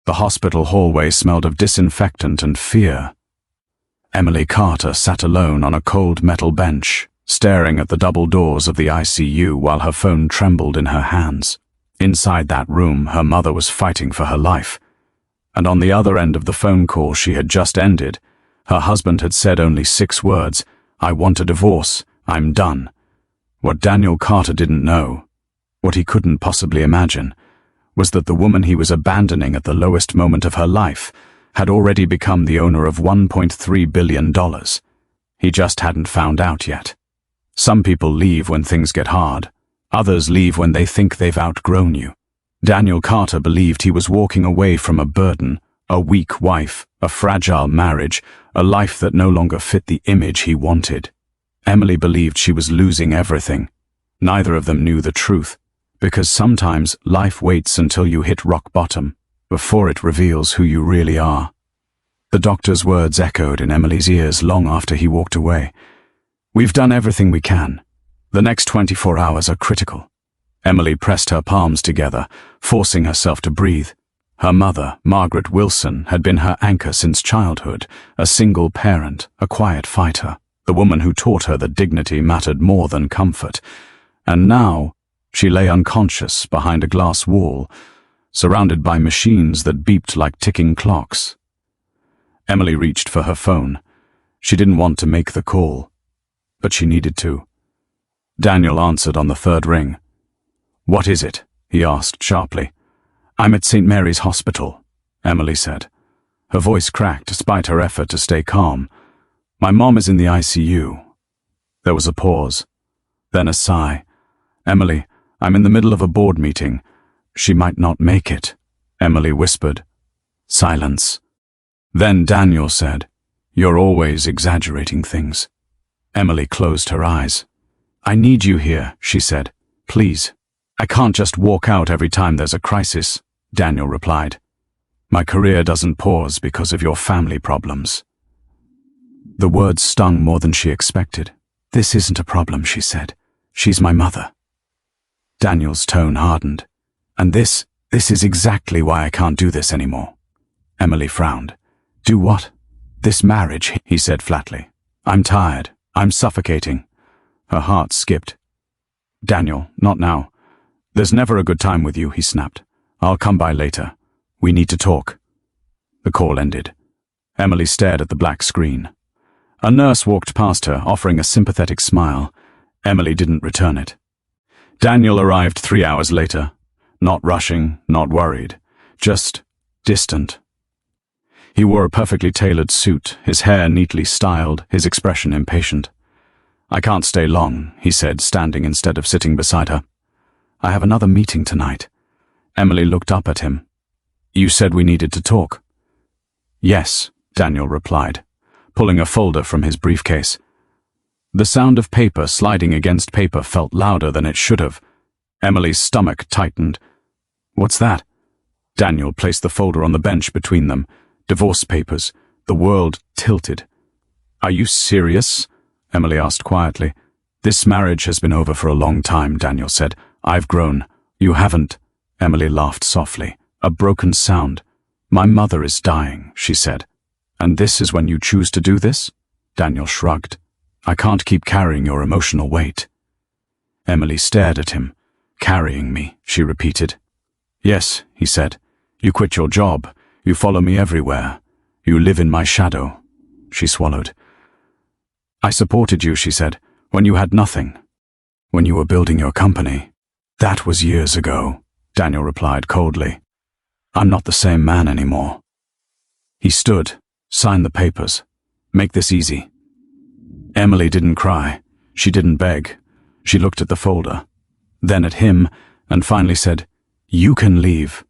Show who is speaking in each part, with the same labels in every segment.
Speaker 1: The hospital hallway smelled of disinfectant and fear. Emily Carter sat alone on a cold metal bench, staring at the double doors of the ICU while her phone trembled in her hands. Inside that room, her mother was fighting for her life. And on the other end of the phone call she had just ended, her husband had said only 6 words, "I want a divorce, I'm done." What Daniel Carter didn't know, what he couldn't possibly imagine, was that the woman he was abandoning at the lowest moment of her life had already become the owner of $1.3 billion. He just hadn't found out yet. Some people leave when things get hard. Others leave when they think they've outgrown you. Daniel Carter believed he was walking away from a burden, a weak wife, a fragile marriage, a life that no longer fit the image he wanted. Emily believed she was losing everything. Neither of them knew the truth, because sometimes life waits until you hit rock bottom, before it reveals who you really are. The doctor's words echoed in Emily's ears long after he walked away. "We've done everything we can. The next 24 hours are critical." Emily pressed her palms together, forcing herself to breathe. Her mother, Margaret Wilson, had been her anchor since childhood, a single parent, a quiet fighter, the woman who taught her that dignity mattered more than comfort. And now, she lay unconscious behind a glass wall, surrounded by machines that beeped like ticking clocks. Emily reached for her phone. She didn't want to make the call, but she needed to. Daniel answered on the 3rd ring. "What is it?" he asked sharply. "I'm at St. Mary's Hospital," Emily said. Her voice cracked despite her effort to stay calm. "My mom is in the ICU." There was a pause, then a sigh. "Emily, I'm in the middle of a board meeting. She might not make it," Emily whispered. Silence. Then Daniel said, "You're always exaggerating things." Emily closed her eyes. "I need you here," she said. "Please. I can't just walk out every time there's a crisis," Daniel replied. "My career doesn't pause because of your family problems." The words stung more than she expected. "This isn't a problem," she said. "She's my mother." Daniel's tone hardened. "And this is exactly why I can't do this anymore." Emily frowned. "Do what?" "This marriage," he said flatly. "I'm tired. I'm suffocating." Her heart skipped. "Daniel, not now. There's never a good time with you," he snapped. "I'll come by later. We need to talk." The call ended. Emily stared at the black screen. A nurse walked past her, offering a sympathetic smile. Emily didn't return it. Daniel arrived 3 hours later. Not rushing, not worried. Just distant. He wore a perfectly tailored suit, his hair neatly styled, his expression impatient. "I can't stay long," he said, standing instead of sitting beside her. "I have another meeting tonight." Emily looked up at him. "You said we needed to talk." "Yes," Daniel replied, pulling a folder from his briefcase. The sound of paper sliding against paper felt louder than it should have. Emily's stomach tightened. "What's that?" Daniel placed the folder on the bench between them. Divorce papers. The world tilted. "Are you serious?" Emily asked quietly. "This marriage has been over for a long time," Daniel said. "I've grown. You haven't." Emily laughed softly. A broken sound. "My mother is dying," she said. "And this is when you choose to do this?" Daniel shrugged. "I can't keep carrying your emotional weight." Emily stared at him. "Carrying me," she repeated. "Yes," he said. "You quit your job. You follow me everywhere. You live in my shadow." She swallowed. "I supported you," she said, "when you had nothing. When you were building your company." "That was years ago," Daniel replied coldly. "I'm not the same man anymore." He stood, signed the papers. "Make this easy." Emily didn't cry. She didn't beg. She looked at the folder, then at him, and finally said, "You can leave."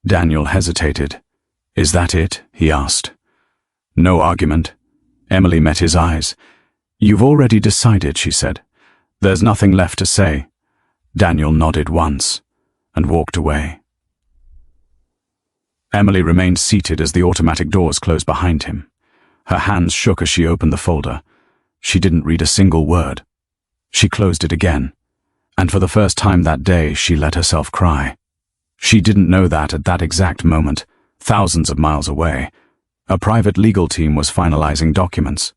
Speaker 1: Daniel hesitated. "Is that it?" he asked. No argument. Emily met his eyes. "You've already decided," she said. "There's nothing left to say." Daniel nodded once and walked away. Emily remained seated as the automatic doors closed behind him. Her hands shook as she opened the folder. She didn't read a single word. She closed it again, and for the first time that day she let herself cry. She didn't know that at that exact moment, thousands of miles away. A private legal team was finalizing documents.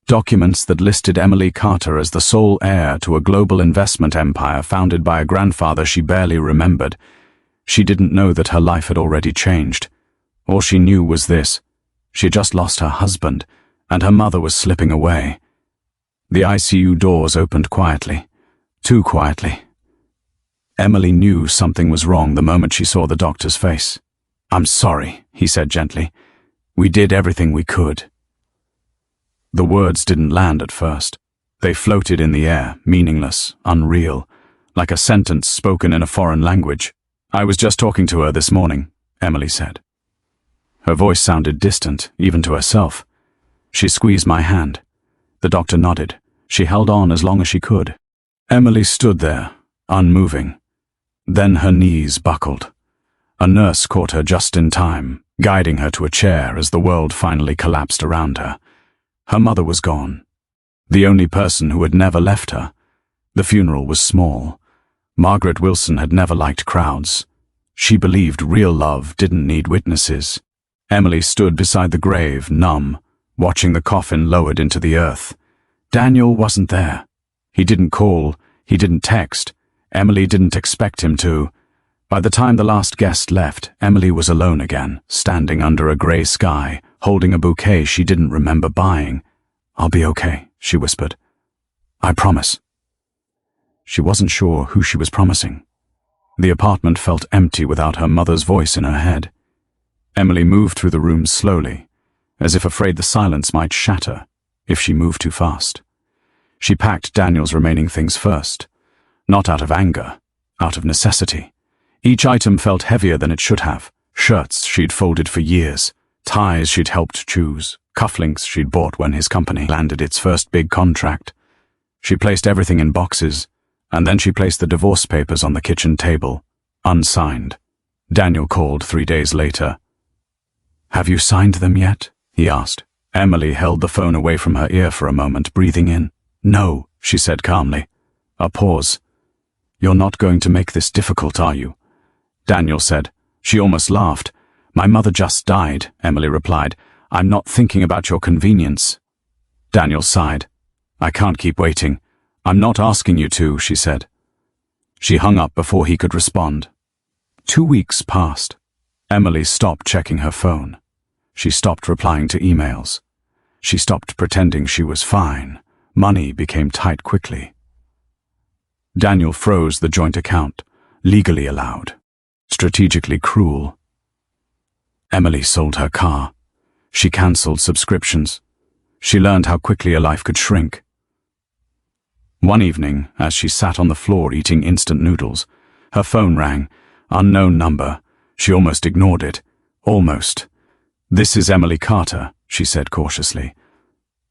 Speaker 1: Documents that listed Emily Carter as the sole heir to a global investment empire founded by a grandfather she barely remembered. She didn't know that her life had already changed. All she knew was this: she had just lost her husband, and her mother was slipping away. The ICU doors opened quietly. Too quietly. Emily knew something was wrong the moment she saw the doctor's face. "I'm sorry," he said gently. "We did everything we could." The words didn't land at first. They floated in the air, meaningless, unreal, like a sentence spoken in a foreign language. "I was just talking to her this morning," Emily said. Her voice sounded distant, even to herself. She squeezed my hand. The doctor nodded. She held on as long as she could. Emily stood there, unmoving. Then her knees buckled. A nurse caught her just in time, guiding her to a chair as the world finally collapsed around her. Her mother was gone. The only person who had never left her. The funeral was small. Margaret Wilson had never liked crowds. She believed real love didn't need witnesses. Emily stood beside the grave, numb, watching the coffin lowered into the earth. Daniel wasn't there. He didn't call. He didn't text. Emily didn't expect him to. By the time the last guest left, Emily was alone again, standing under a grey sky, holding a bouquet she didn't remember buying. "I'll be okay," she whispered. "I promise." She wasn't sure who she was promising. The apartment felt empty without her mother's voice in her head. Emily moved through the room slowly, as if afraid the silence might shatter if she moved too fast. She packed Daniel's remaining things first, not out of anger, out of necessity. Each item felt heavier than it should have. Shirts she'd folded for years, ties she'd helped choose, cufflinks she'd bought when his company landed its first big contract. She placed everything in boxes, and then she placed the divorce papers on the kitchen table, unsigned. Daniel called 3 days later. "Have you signed them yet?" he asked. Emily held the phone away from her ear for a moment, breathing in. "No," she said calmly. A pause. "You're not going to make this difficult, are you?" Daniel said. She almost laughed. "My mother just died," Emily replied. "I'm not thinking about your convenience." Daniel sighed. "I can't keep waiting. I'm not asking you to," she said. She hung up before he could respond. 2 weeks passed. Emily stopped checking her phone. She stopped replying to emails. She stopped pretending she was fine. Money became tight quickly. Daniel froze the joint account, legally allowed, strategically cruel. Emily sold her car. She cancelled subscriptions. She learned how quickly a life could shrink. One evening, as she sat on the floor eating instant noodles, her phone rang. Unknown number. She almost ignored it. Almost. "This is Emily Carter," she said cautiously.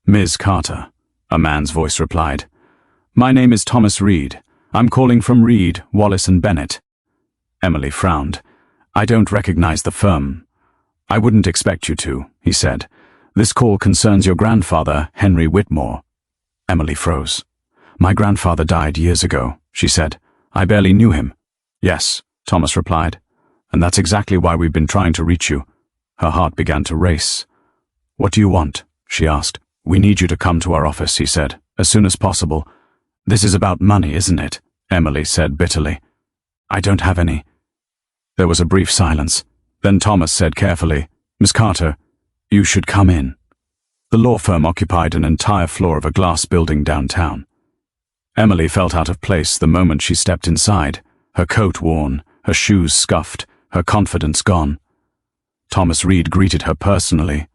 Speaker 1: "Ms. Carter," a man's voice replied. "My name is Thomas Reed. I'm calling from Reed, Wallace & Bennett." Emily frowned. "I don't recognize the firm." "I wouldn't expect you to," he said. "This call concerns your grandfather, Henry Whitmore." Emily froze. "My grandfather died years ago," she said. "I barely knew him." "Yes," Thomas replied. "And that's exactly why we've been trying to reach you." Her heart began to race. "What do you want?" she asked. "We need you to come to our office," he said, "as soon as possible." "This is about money, isn't it?" Emily said bitterly. "I don't have any." There was a brief silence. Then Thomas said carefully, "Miss Carter, you should come in." The law firm occupied an entire floor of a glass building downtown. Emily felt out of place the moment she stepped inside, her coat worn, her shoes scuffed, her confidence gone. Thomas Reed greeted her personally.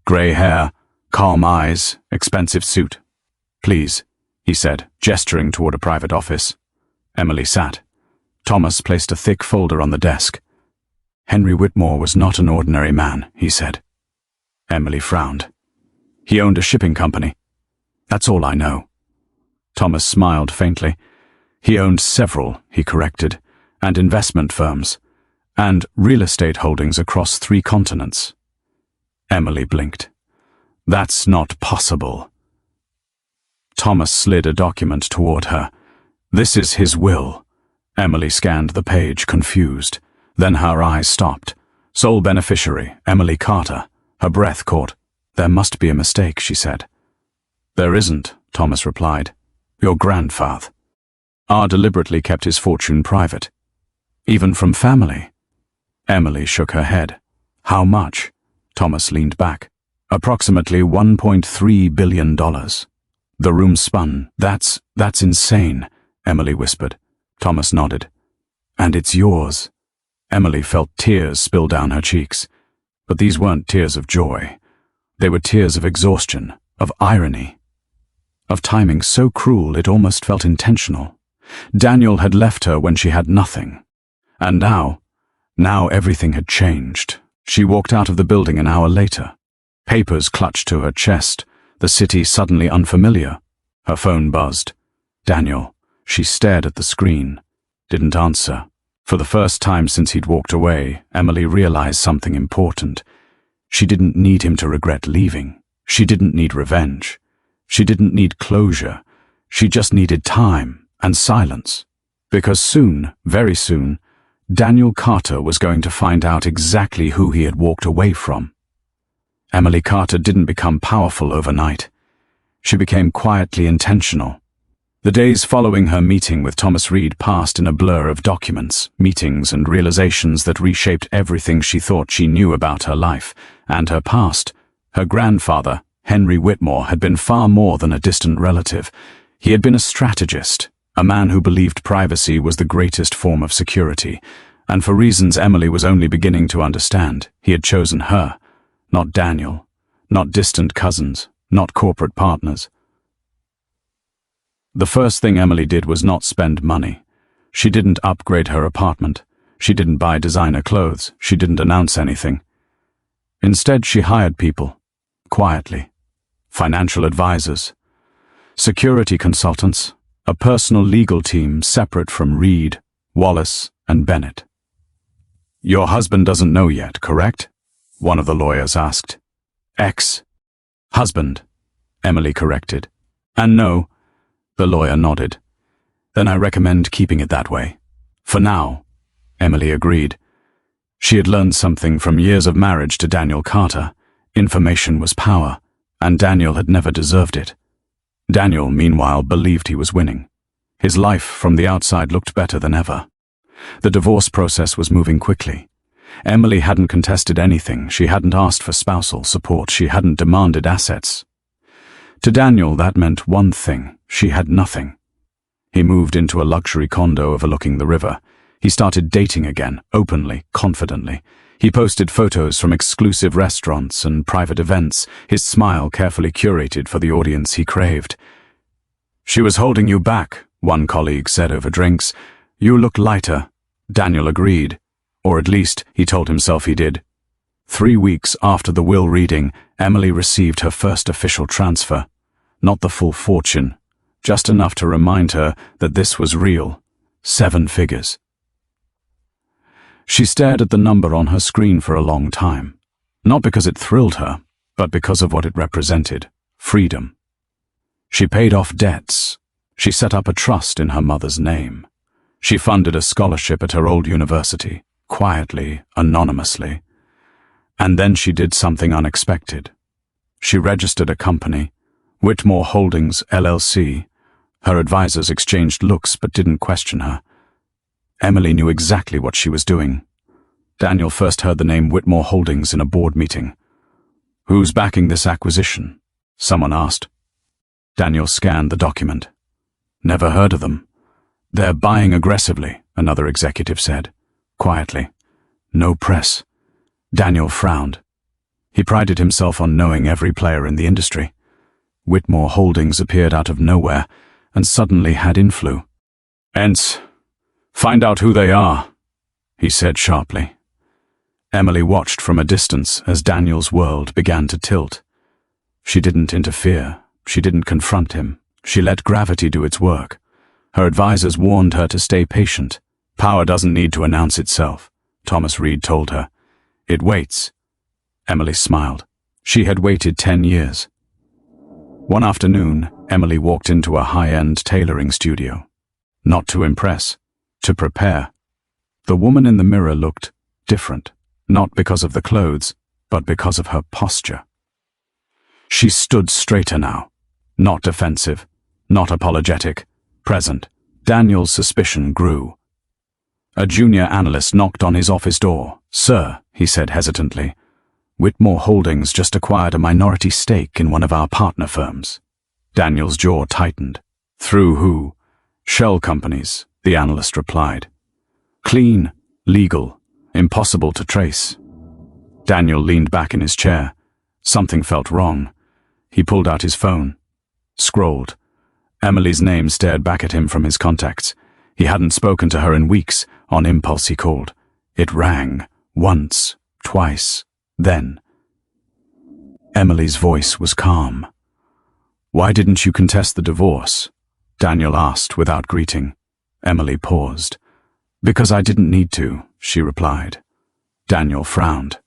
Speaker 1: Grey hair, calm eyes, expensive suit. "Please," he said, gesturing toward a private office. Emily sat. Thomas placed a thick folder on the desk. "Henry Whitmore was not an ordinary man," he said. Emily frowned. "He owned a shipping company." "That's all I know." Thomas smiled faintly. "He owned several," he corrected, "and investment firms, and real estate holdings across 3 continents. Emily blinked. "That's not possible." Thomas slid a document toward her. "This is his will." Emily scanned the page, confused. Then her eyes stopped. Sole beneficiary, Emily Carter. Her breath caught. There must be a mistake, she said. There isn't, Thomas replied. Your grandfather. R deliberately kept his fortune private. Even from family. Emily shook her head. How much? Thomas leaned back. Approximately $1.3 billion. The room spun. That's insane, Emily whispered. Thomas nodded. And it's yours. Emily felt tears spill down her cheeks. But these weren't tears of joy. They were tears of exhaustion, of irony, of timing so cruel it almost felt intentional. Daniel had left her when she had nothing. And now everything had changed. She walked out of the building an hour later. Papers clutched to her chest, the city suddenly unfamiliar. Her phone buzzed. Daniel. She stared at the screen. Didn't answer. For the first time since he'd walked away, Emily realized something important. She didn't need him to regret leaving. She didn't need revenge. She didn't need closure. She just needed time and silence. Because soon, very soon, Daniel Carter was going to find out exactly who he had walked away from. Emily Carter didn't become powerful overnight. She became quietly intentional. The days following her meeting with Thomas Reed passed in a blur of documents, meetings, and realizations that reshaped everything she thought she knew about her life and her past. Her grandfather, Henry Whitmore, had been far more than a distant relative. He had been a strategist, a man who believed privacy was the greatest form of security, and for reasons Emily was only beginning to understand, he had chosen her, not Daniel, not distant cousins, not corporate partners. The first thing Emily did was not spend money. She didn't upgrade her apartment. She didn't buy designer clothes. She didn't announce anything. Instead, she hired people, quietly. Financial advisors, security consultants, a personal legal team separate from Reed, Wallace, and Bennett. Your husband doesn't know yet, correct? One of the lawyers asked. Ex-husband, Emily corrected. And no, the lawyer nodded. Then I recommend keeping it that way. For now, Emily agreed. She had learned something from years of marriage to Daniel Carter. Information was power, and Daniel had never deserved it. Daniel, meanwhile, believed he was winning. His life from the outside looked better than ever. The divorce process was moving quickly. Emily hadn't contested anything. She hadn't asked for spousal support. She hadn't demanded assets. To Daniel, that meant one thing. She had nothing. He moved into a luxury condo overlooking the river. He started dating again, openly, confidently. He posted photos from exclusive restaurants and private events, his smile carefully curated for the audience he craved. She was holding you back, one colleague said over drinks. You look lighter. Daniel agreed. Or at least, he told himself he did. 3 weeks after the will reading, Emily received her first official transfer. Not the full fortune, just enough to remind her that this was real. 7 figures. She stared at the number on her screen for a long time. Not because it thrilled her, but because of what it represented. Freedom. She paid off debts. She set up a trust in her mother's name. She funded a scholarship at her old university, quietly, anonymously. And then she did something unexpected. She registered a company, Whitmore Holdings, LLC. Her advisors exchanged looks but didn't question her. Emily knew exactly what she was doing. Daniel first heard the name Whitmore Holdings in a board meeting. Who's backing this acquisition? Someone asked. Daniel scanned the document. Never heard of them. They're buying aggressively, another executive said, quietly. No press. Daniel frowned. He prided himself on knowing every player in the industry. Whitmore Holdings appeared out of nowhere and suddenly had influence. Hence, find out who they are, he said sharply. Emily watched from a distance as Daniel's world began to tilt. She didn't interfere. She didn't confront him. She let gravity do its work. Her advisors warned her to stay patient. Power doesn't need to announce itself, Thomas Reed told her. It waits. Emily smiled. She had waited 10 years. One afternoon, Emily walked into a high-end tailoring studio. Not to impress, to prepare. The woman in the mirror looked different, not because of the clothes, but because of her posture. She stood straighter now, not defensive, not apologetic, present. Daniel's suspicion grew. A junior analyst knocked on his office door. "Sir," he said hesitantly, "Whitmore Holdings just acquired a minority stake in one of our partner firms." Daniel's jaw tightened. "Through who?" "Shell companies," the analyst replied. "Clean, legal, impossible to trace." Daniel leaned back in his chair. Something felt wrong. He pulled out his phone. Scrolled. Emily's name stared back at him from his contacts. He hadn't spoken to her in weeks. On impulse he called. It rang. Once, twice, then. Emily's voice was calm. "Why didn't you contest the divorce?" Daniel asked without greeting. Emily paused. "Because I didn't need to," she replied. Daniel frowned.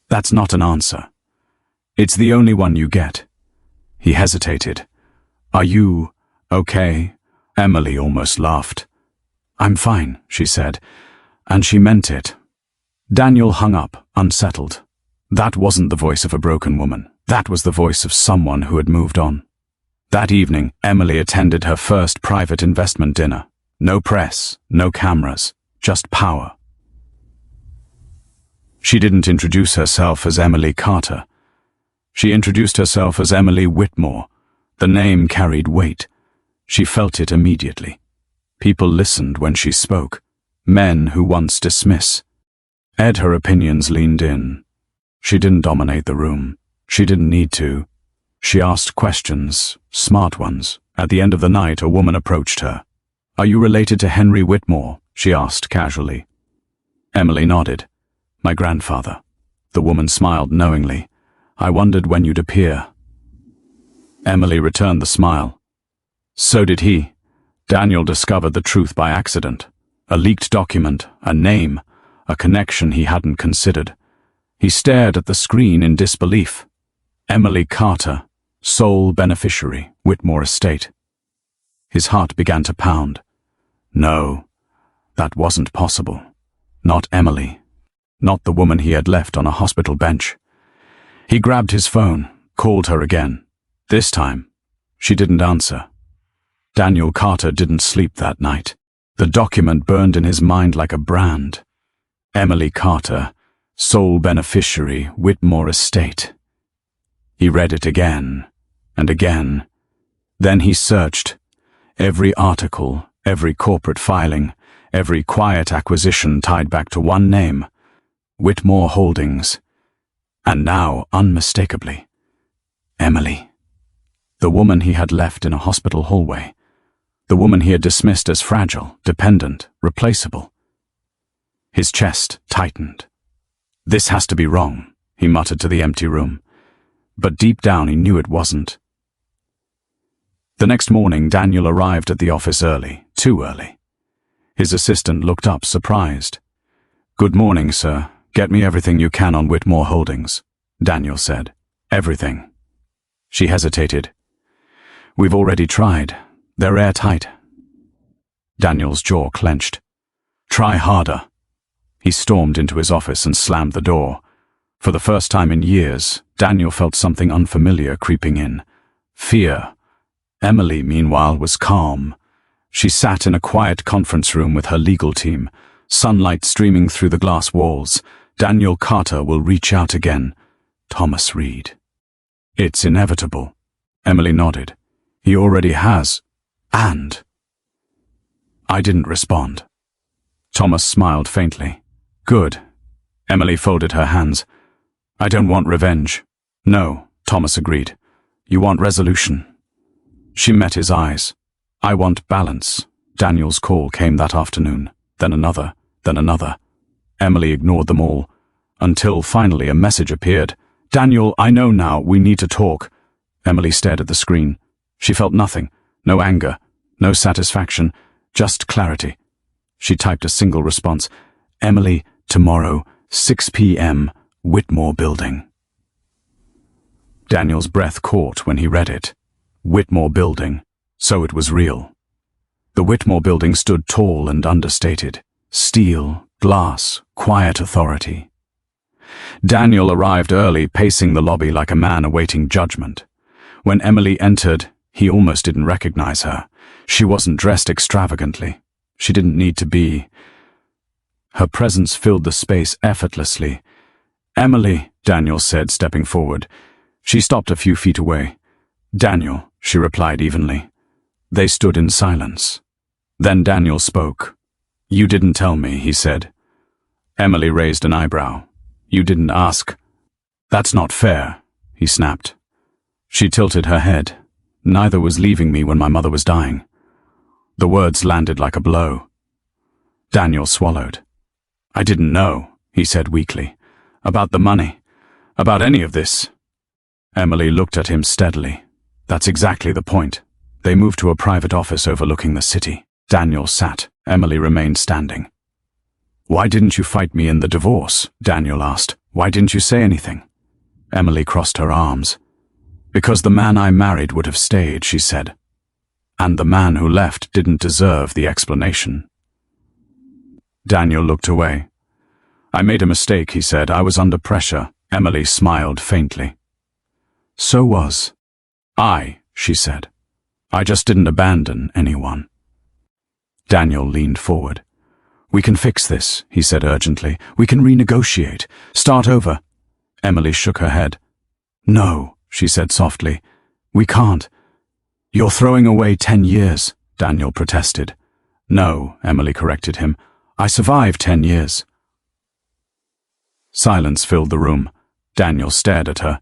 Speaker 1: "That's not an answer. It's the only one you get." He hesitated. "Are you okay?" Emily almost laughed. "I'm fine," she said, and she meant it. Daniel hung up, unsettled. That wasn't the voice of a broken woman. That was the voice of someone who had moved on. That evening, Emily attended her first private investment dinner. No press, no cameras, just power. She didn't introduce herself as Emily Carter. She introduced herself as Emily Whitmore. The name carried weight. She felt it immediately. People listened when she spoke. Men who once dismiss. Her opinions leaned in. She didn't dominate the room. She didn't need to. She asked questions, smart ones. At the end of the night, a woman approached her. "Are you related to Henry Whitmore?" she asked casually. Emily nodded. "My grandfather." The woman smiled knowingly. "I wondered when you'd appear." Emily returned the smile. So did he. Daniel discovered the truth by accident. A leaked document, a name, a connection he hadn't considered. He stared at the screen in disbelief. Emily Carter, sole beneficiary, Whitmore Estate. His heart began to pound. No, that wasn't possible. Not Emily. Not the woman he had left on a hospital bench. He grabbed his phone, called her again. This time, she didn't answer. Daniel Carter didn't sleep that night. The document burned in his mind like a brand. Emily Carter, sole beneficiary, Whitmore Estate. He read it again and again. Then he searched. Every article, every corporate filing, every quiet acquisition tied back to one name, Whitmore Holdings. And now, unmistakably, Emily. The woman he had left in a hospital hallway. The woman he had dismissed as fragile, dependent, replaceable. His chest tightened. This has to be wrong, he muttered to the empty room. But deep down he knew it wasn't. The next morning, Daniel arrived at the office early, too early. His assistant looked up, surprised. "Good morning, sir. Get me everything you can on Whitmore Holdings," Daniel said. "Everything." She hesitated. "We've already tried. They're airtight." Daniel's jaw clenched. "Try harder." He stormed into his office and slammed the door. For the first time in years, Daniel felt something unfamiliar creeping in. Fear. Emily, meanwhile, was calm. She sat in a quiet conference room with her legal team, sunlight streaming through the glass walls. Daniel Carter will reach out again. Thomas Reed. "It's inevitable." Emily nodded. "He already has. And..." I didn't respond. Thomas smiled faintly. "Good." Emily folded her hands. "I don't want revenge." "No," Thomas agreed. "You want resolution." She met his eyes. "I want balance." Daniel's call came that afternoon, then another, then another. Emily ignored them all, until finally a message appeared. "Daniel, I know now, we need to talk." Emily stared at the screen. She felt nothing, no anger, no satisfaction, just clarity. She typed a single response. "Emily, tomorrow, 6 p.m., Whitmore Building." Daniel's breath caught when he read it. Whitmore Building. So it was real. The Whitmore Building stood tall and understated. Steel, glass, quiet authority. Daniel arrived early, pacing the lobby like a man awaiting judgment. When Emily entered, he almost didn't recognize her. She wasn't dressed extravagantly. She didn't need to be. Her presence filled the space effortlessly. "Emily," Daniel said, stepping forward. She stopped a few feet away. "Daniel," she replied evenly. They stood in silence. Then Daniel spoke. "You didn't tell me," he said. Emily raised an eyebrow. "You didn't ask." "That's not fair," he snapped. She tilted her head. "Neither was leaving me when my mother was dying." The words landed like a blow. Daniel swallowed. "I didn't know," he said weakly. "About the money. About any of this." Emily looked at him steadily. "That's exactly the point. They moved to a private office overlooking the city." Daniel sat. Emily remained standing. "Why didn't you fight me in the divorce?" Daniel asked. "Why didn't you say anything?" Emily crossed her arms. "Because the man I married would have stayed," she said. "And the man who left didn't deserve the explanation." Daniel looked away. "I made a mistake," he said. "I was under pressure." Emily smiled faintly. "So was I," she said. "I just didn't abandon anyone." Daniel leaned forward. "We can fix this," he said urgently. "We can renegotiate. Start over." Emily shook her head. "No," she said softly. "We can't." "You're throwing away 10 years," Daniel protested. "No," Emily corrected him. "I survived 10 years. Silence filled the room. Daniel stared at her.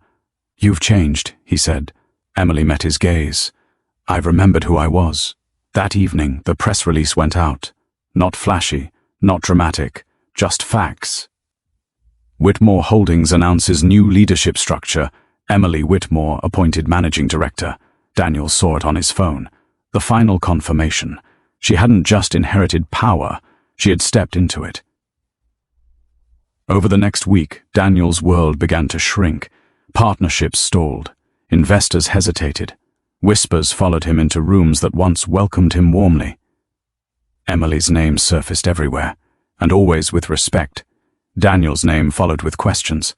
Speaker 1: "You've changed," he said. Emily met his gaze. "I've remembered who I was." That evening, the press release went out. Not flashy, not dramatic, just facts. Whitmore Holdings announces new leadership structure. Emily Whitmore appointed managing director. Daniel saw it on his phone. The final confirmation. She hadn't just inherited power, she had stepped into it. Over the next week, Daniel's world began to shrink. Partnerships stalled. Investors hesitated. Whispers followed him into rooms that once welcomed him warmly. Emily's name surfaced everywhere, and always with respect. Daniel's name followed with questions.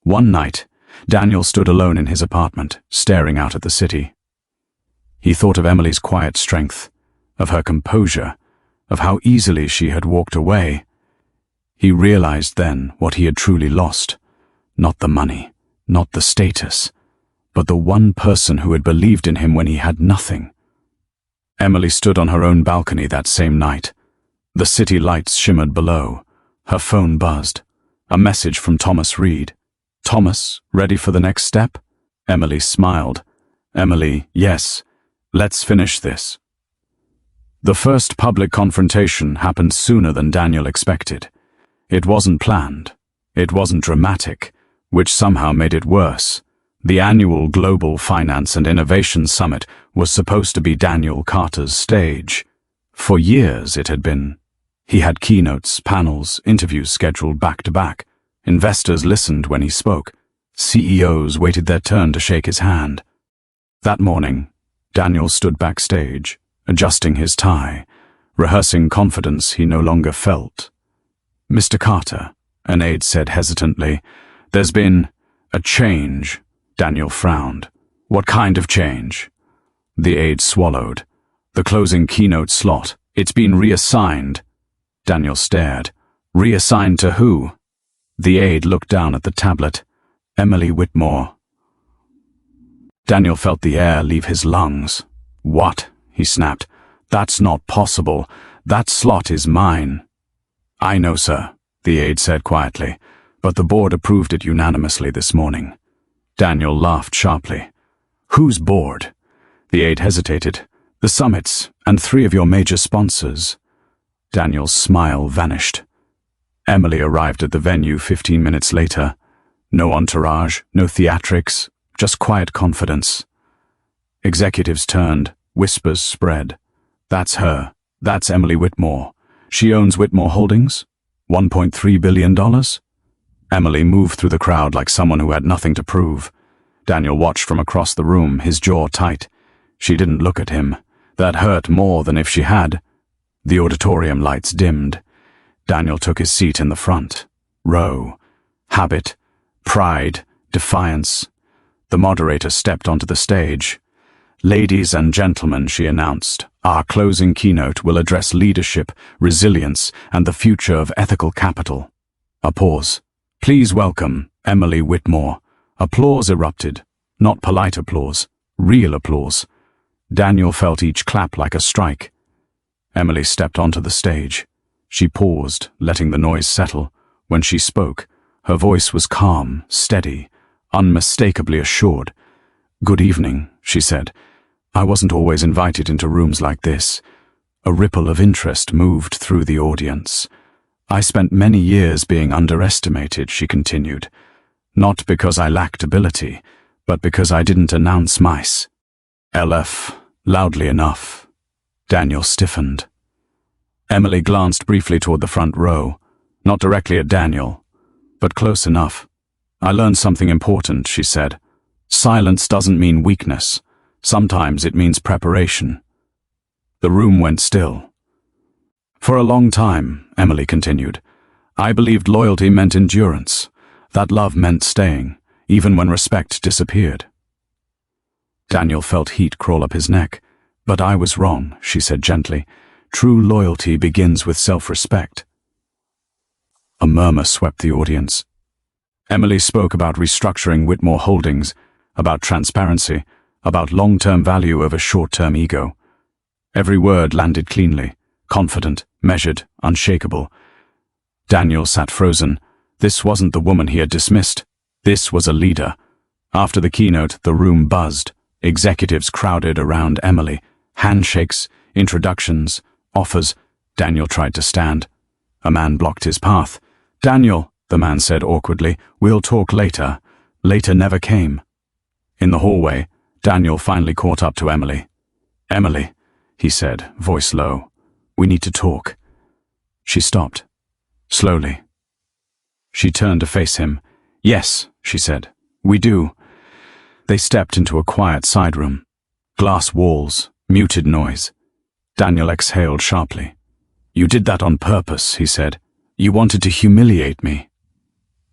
Speaker 1: One night, Daniel stood alone in his apartment, staring out at the city. He thought of Emily's quiet strength, of her composure, of how easily she had walked away. He realized then what he had truly lost. Not the money, not the status, but the one person who had believed in him when he had nothing. Emily stood on her own balcony that same night. The city lights shimmered below. Her phone buzzed. A message from Thomas Reed. "Thomas, ready for the next step?" Emily smiled. "Emily, yes. Let's finish this." The first public confrontation happened sooner than Daniel expected. It wasn't planned. It wasn't dramatic, which somehow made it worse. The annual Global Finance and Innovation Summit was supposed to be Daniel Carter's stage. For years it had been. He had keynotes, panels, interviews scheduled back to back. Investors listened when he spoke. CEOs waited their turn to shake his hand. That morning, Daniel stood backstage, adjusting his tie, rehearsing confidence he no longer felt. "Mr. Carter," an aide said hesitantly, "there's been a change." Daniel frowned. "What kind of change?" The aide swallowed. "The closing keynote slot. It's been reassigned." Daniel stared. "Reassigned to who?" The aide looked down at the tablet. "Emily Whitmore." Daniel felt the air leave his lungs. "What?" he snapped. "That's not possible. That slot is mine." "I know, sir," the aide said quietly, "but the board approved it unanimously this morning." Daniel laughed sharply. "Whose board?" The aide hesitated. "The summits, and 3 of your major sponsors." Daniel's smile vanished. Emily arrived at the venue 15 minutes later. No entourage, no theatrics, just quiet confidence. Executives turned, whispers spread. "That's her. That's Emily Whitmore. She owns Whitmore Holdings? $1.3 billion?" Emily moved through the crowd like someone who had nothing to prove. Daniel watched from across the room, his jaw tight. She didn't look at him. That hurt more than if she had. The auditorium lights dimmed. Daniel took his seat in the front row. Habit, pride, defiance. The moderator stepped onto the stage. "Ladies and gentlemen," she announced, "our closing keynote will address leadership, resilience, and the future of ethical capital." A pause. "Please welcome Emily Whitmore." Applause erupted. Not polite applause, real applause. Daniel felt each clap like a strike. Emily stepped onto the stage. She paused, letting the noise settle. When she spoke, her voice was calm, steady, unmistakably assured. "Good evening," she said. "I wasn't always invited into rooms like this." A ripple of interest moved through the audience. "I spent many years being underestimated," she continued. "Not because I lacked ability, but because I didn't announce myself loudly enough." Daniel stiffened. Emily glanced briefly toward the front row, not directly at Daniel, but close enough. "I learned something important," she said. "Silence doesn't mean weakness. Sometimes it means preparation." The room went still. "For a long time," Emily continued, "I believed loyalty meant endurance, that love meant staying, even when respect disappeared." Daniel felt heat crawl up his neck. "But I was wrong," she said gently. "True loyalty begins with self-respect." A murmur swept the audience. Emily spoke about restructuring Whitmore Holdings, about transparency, about long-term value over short-term ego. Every word landed cleanly, confident, measured, unshakable. Daniel sat frozen. This wasn't the woman he had dismissed. This was a leader. After the keynote, the room buzzed. Executives crowded around Emily. Handshakes, introductions, offers. Daniel tried to stand. A man blocked his path. "Daniel," the man said awkwardly, "we'll talk later." Later never came. In the hallway, Daniel finally caught up to Emily. "Emily," he said, voice low, "we need to talk." She stopped. Slowly. She turned to face him. "Yes," she said, "we do." They stepped into a quiet side room. Glass walls, muted noise. Daniel exhaled sharply. "You did that on purpose," he said. "You wanted to humiliate me."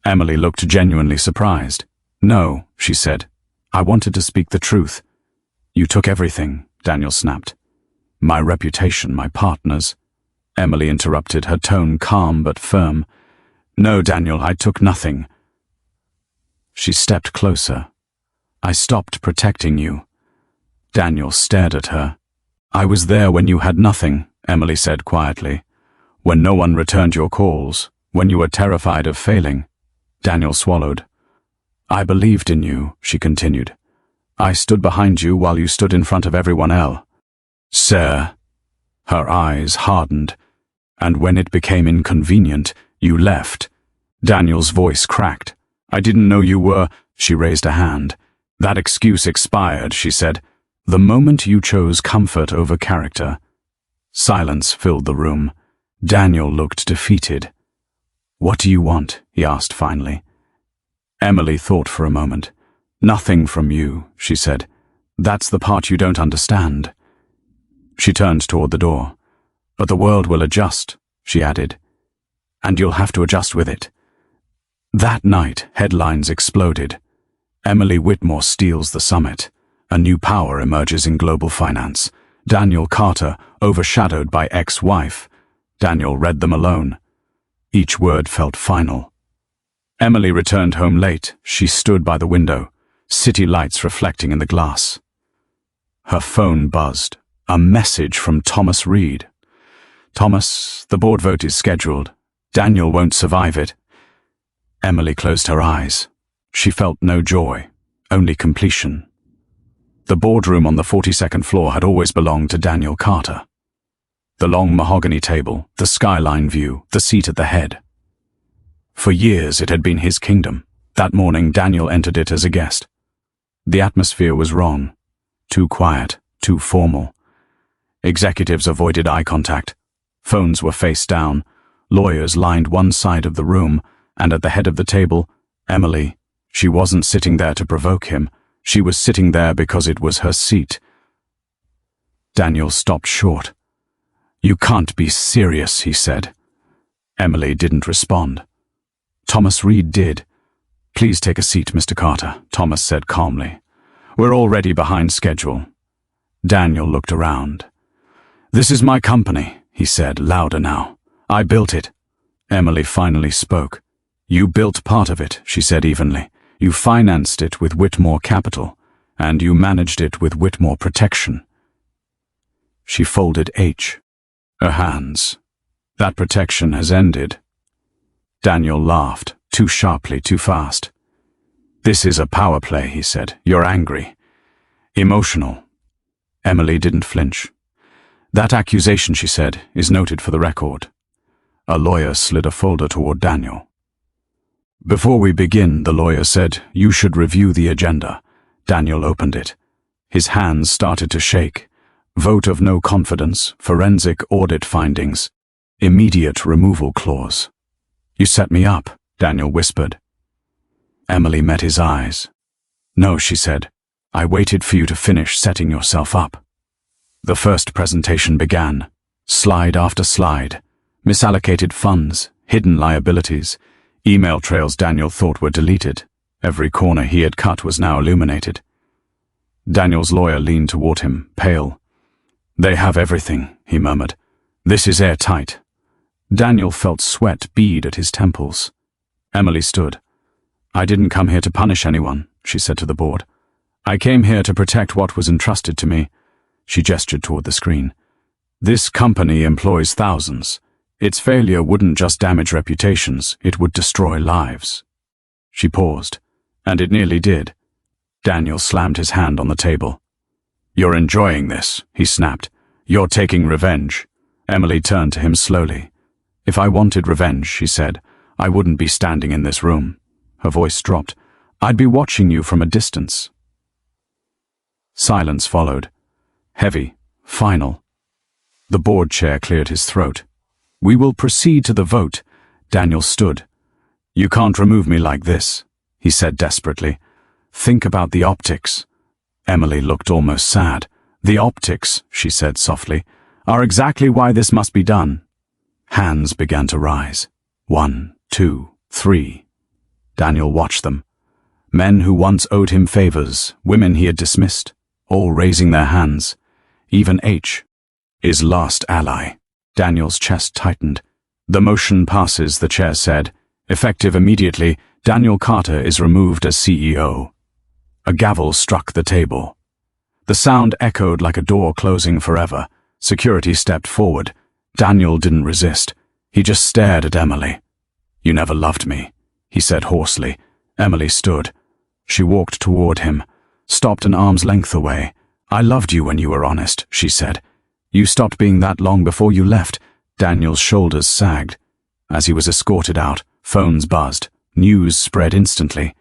Speaker 1: Emily looked genuinely surprised. "No," she said. "I wanted to speak the truth." "You took everything," Daniel snapped. "My reputation, my partners." Emily interrupted, her tone calm but firm. "No, Daniel, I took nothing." She stepped closer. "I stopped protecting you." Daniel stared at her. "I was there when you had nothing," Emily said quietly. "When no one returned your calls, when you were terrified of failing." Daniel swallowed. "I believed in you," she continued. "I stood behind you while you stood in front of everyone else." "Sir." Her eyes hardened. "And when it became inconvenient, you left." Daniel's voice cracked. "I didn't know you were—" She raised a hand. "That excuse expired," she said, "the moment you chose comfort over character." Silence filled the room. Daniel looked defeated. "What do you want?" he asked finally. Emily thought for a moment. "Nothing from you," she said. "That's the part you don't understand." She turned toward the door. "But the world will adjust," she added. "And you'll have to adjust with it." That night, headlines exploded. Emily Whitmore steals the summit. A new power emerges in global finance. Daniel Carter, overshadowed by ex-wife. Daniel read them alone. Each word felt final. Emily returned home late. She stood by the window, city lights reflecting in the glass. Her phone buzzed. A message from Thomas Reed. "Thomas, the board vote is scheduled. Daniel won't survive it." Emily closed her eyes. She felt no joy, only completion. The boardroom on the 42nd floor had always belonged to Daniel Carter. The long mahogany table, the skyline view, the seat at the head. For years it had been his kingdom. That morning Daniel entered it as a guest. The atmosphere was wrong. Too quiet, too formal. Executives avoided eye contact. Phones were face down. Lawyers lined one side of the room, and at the head of the table, Emily. She wasn't sitting there to provoke him. She was sitting there because it was her seat. Daniel stopped short. "You can't be serious," he said. Emily didn't respond. Thomas Reed did. "Please take a seat, Mr. Carter," Thomas said calmly. "We're already behind schedule." Daniel looked around. "This is my company," he said, louder now. "I built it." Emily finally spoke. "You built part of it," she said evenly. "You financed it with Whitmore Capital, and you managed it with Whitmore Protection." She folded her hands. "That protection has ended." Daniel laughed, too sharply, too fast. "This is a power play," he said. "You're angry. Emotional." Emily didn't flinch. "That accusation," she said, "is noted for the record." A lawyer slid a folder toward Daniel. "Before we begin," the lawyer said, "you should review the agenda." Daniel opened it. His hands started to shake. Vote of no confidence, forensic audit findings, immediate removal clause. "You set me up," Daniel whispered. Emily met his eyes. "No," she said. "I waited for you to finish setting yourself up." The first presentation began. Slide after slide. Misallocated funds, hidden liabilities, email trails Daniel thought were deleted. Every corner he had cut was now illuminated. Daniel's lawyer leaned toward him, pale. "They have everything," he murmured. "This is airtight." Daniel felt sweat bead at his temples. Emily stood. "I didn't come here to punish anyone," she said to the board. "I came here to protect what was entrusted to me." She gestured toward the screen. "This company employs thousands. Its failure wouldn't just damage reputations, it would destroy lives." She paused, and it nearly did. Daniel slammed his hand on the table. "You're enjoying this," he snapped. "You're taking revenge." Emily turned to him slowly. "If I wanted revenge," she said, "I wouldn't be standing in this room." Her voice dropped. "I'd be watching you from a distance." Silence followed. Heavy, final. The board chair cleared his throat. "We will proceed to the vote." Daniel stood. "You can't remove me like this," he said desperately. "Think about the optics." Emily looked almost sad. "The optics," she said softly, "are exactly why this must be done." Hands began to rise. 1, 2, 3. Daniel watched them. Men who once owed him favors, women he had dismissed, all raising their hands. Even his last ally. Daniel's chest tightened. "The motion passes," the chair said. "Effective immediately, Daniel Carter is removed as CEO." A gavel struck the table. The sound echoed like a door closing forever. Security stepped forward. Daniel didn't resist. He just stared at Emily. "You never loved me," he said hoarsely. Emily stood. She walked toward him, stopped an arm's length away. "I loved you when you were honest," she said. "You stopped being that long before you left." Daniel's shoulders sagged. As he was escorted out, phones buzzed. News spread instantly.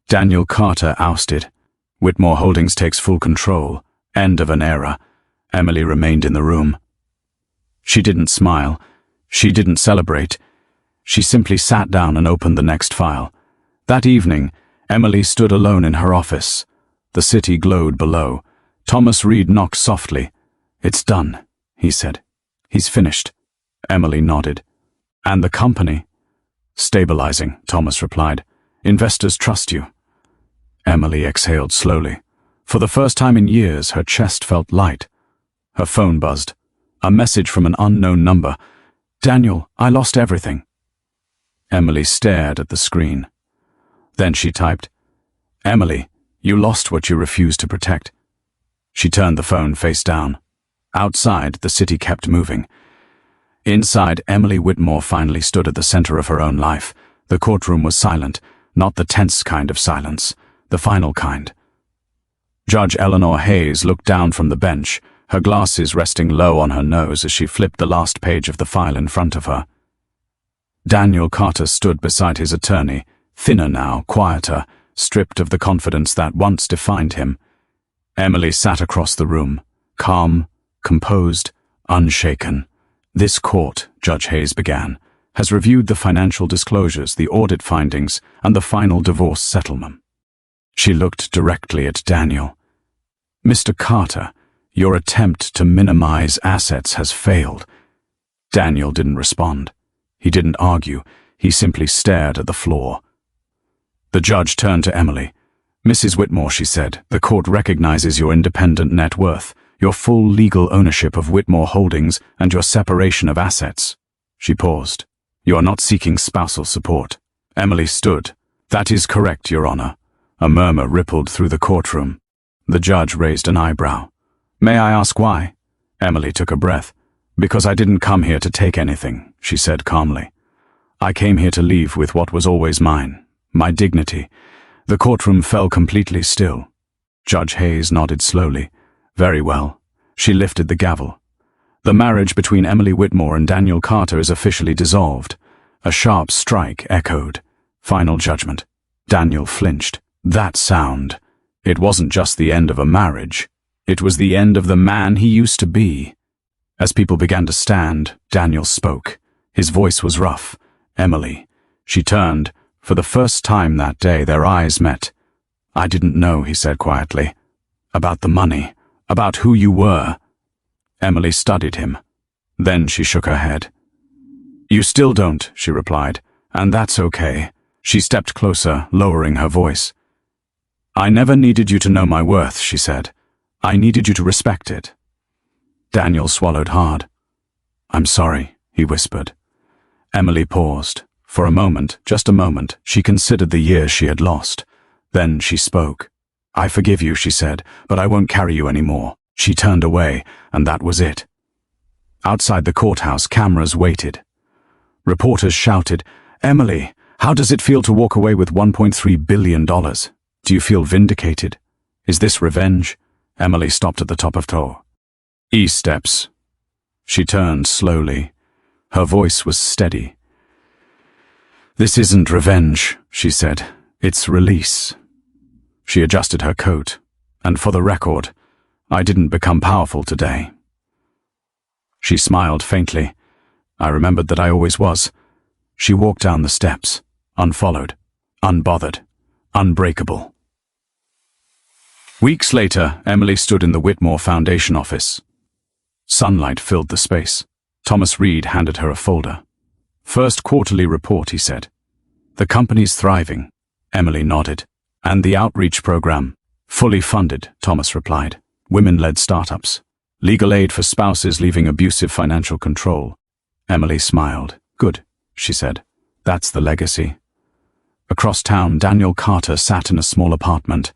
Speaker 1: Daniel Carter ousted. Whitmore Holdings takes full control. End of an era. Emily remained in the room. She didn't smile. She didn't celebrate. She simply sat down and opened the next file. That evening, Emily stood alone in her office. The city glowed below. Thomas Reed knocked softly. "It's done," he said. "He's finished." Emily nodded. "And the company?" "Stabilizing," Thomas replied. "Investors trust you." Emily exhaled slowly. For the first time in years, her chest felt light. Her phone buzzed. A message from an unknown number. "Daniel, I lost everything." Emily stared at the screen. Then she typed, "Emily, you lost what you refused to protect." She turned the phone face down. Outside, the city kept moving. Inside, Emily Whitmore finally stood at the center of her own life. The courtroom was silent, not the tense kind of silence, the final kind. Judge Eleanor Hayes looked down from the bench, her glasses resting low on her nose as she flipped the last page of the file in front of her. Daniel Carter stood beside his attorney, thinner now, quieter, stripped of the confidence that once defined him. Emily sat across the room, calm, composed, unshaken. "This court," Judge Hayes began, "has reviewed the financial disclosures, the audit findings, and the final divorce settlement." She looked directly at Daniel. "Mr. Carter, your attempt to minimize assets has failed." Daniel didn't respond. He didn't argue. He simply stared at the floor. The judge turned to Emily. "Mrs. Whitmore," she said, "the court recognizes your independent net worth, your full legal ownership of Whitmore Holdings, and your separation of assets." She paused. "You are not seeking spousal support." Emily stood. "That is correct, Your Honor." A murmur rippled through the courtroom. The judge raised an eyebrow. "May I ask why?" Emily took a breath. "Because I didn't come here to take anything," she said calmly. "I came here to leave with what was always mine, my dignity." The courtroom fell completely still. Judge Hayes nodded slowly. "Very well." She lifted the gavel. "The marriage between Emily Whitmore and Daniel Carter is officially dissolved." A sharp strike echoed. Final judgment. Daniel flinched. That sound. It wasn't just the end of a marriage. It was the end of the man he used to be. As people began to stand, Daniel spoke. His voice was rough. "Emily." She turned. For the first time that day, their eyes met. "I didn't know," he said quietly. "About the money. About who you were." Emily studied him. Then she shook her head. "You still don't," she replied, "and that's okay." She stepped closer, lowering her voice. "I never needed you to know my worth," she said. "I needed you to respect it." Daniel swallowed hard. "I'm sorry," he whispered. Emily paused. For a moment, just a moment, she considered the years she had lost. Then she spoke. "I forgive you," she said, "but I won't carry you anymore." She turned away, and that was it. Outside the courthouse, cameras waited. Reporters shouted, "Emily, how does it feel to walk away with $1.3 billion? Do you feel vindicated? Is this revenge?" Emily stopped at the top of toe. "E-steps." She turned slowly. Her voice was steady. "This isn't revenge," she said. "It's release." She adjusted her coat. "And for the record, I didn't become powerful today." She smiled faintly. "I remembered that I always was." She walked down the steps, unfollowed, unbothered, unbreakable. Weeks later, Emily stood in the Whitmore Foundation office. Sunlight filled the space. Thomas Reed handed her a folder. "First quarterly report," he said. "The company's thriving." Emily nodded. "And the outreach program?" "Fully funded," Thomas replied. "Women-led startups. Legal aid for spouses leaving abusive financial control." Emily smiled. "Good," she said. "That's the legacy." Across town, Daniel Carter sat in a small apartment.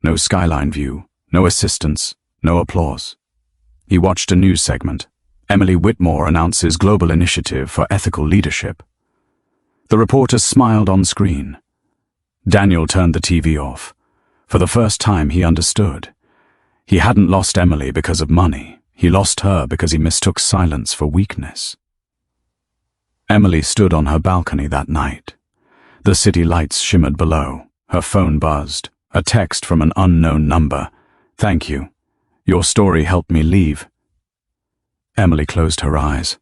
Speaker 1: No skyline view, no assistance, no applause. He watched a news segment. Emily Whitmore announces global initiative for ethical leadership. The reporter smiled on screen. Daniel turned the TV off. For the first time, he understood. He hadn't lost Emily because of money. He lost her because he mistook silence for weakness. Emily stood on her balcony that night. The city lights shimmered below. Her phone buzzed. A text from an unknown number. "Thank you. Your story helped me leave." Emily closed her eyes.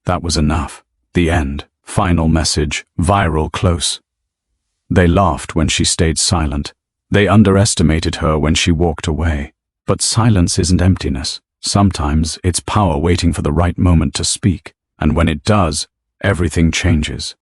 Speaker 1: That was enough. The end. Final message. Viral close. They laughed when she stayed silent. They underestimated her when she walked away. But silence isn't emptiness. Sometimes it's power waiting for the right moment to speak. And when it does, everything changes.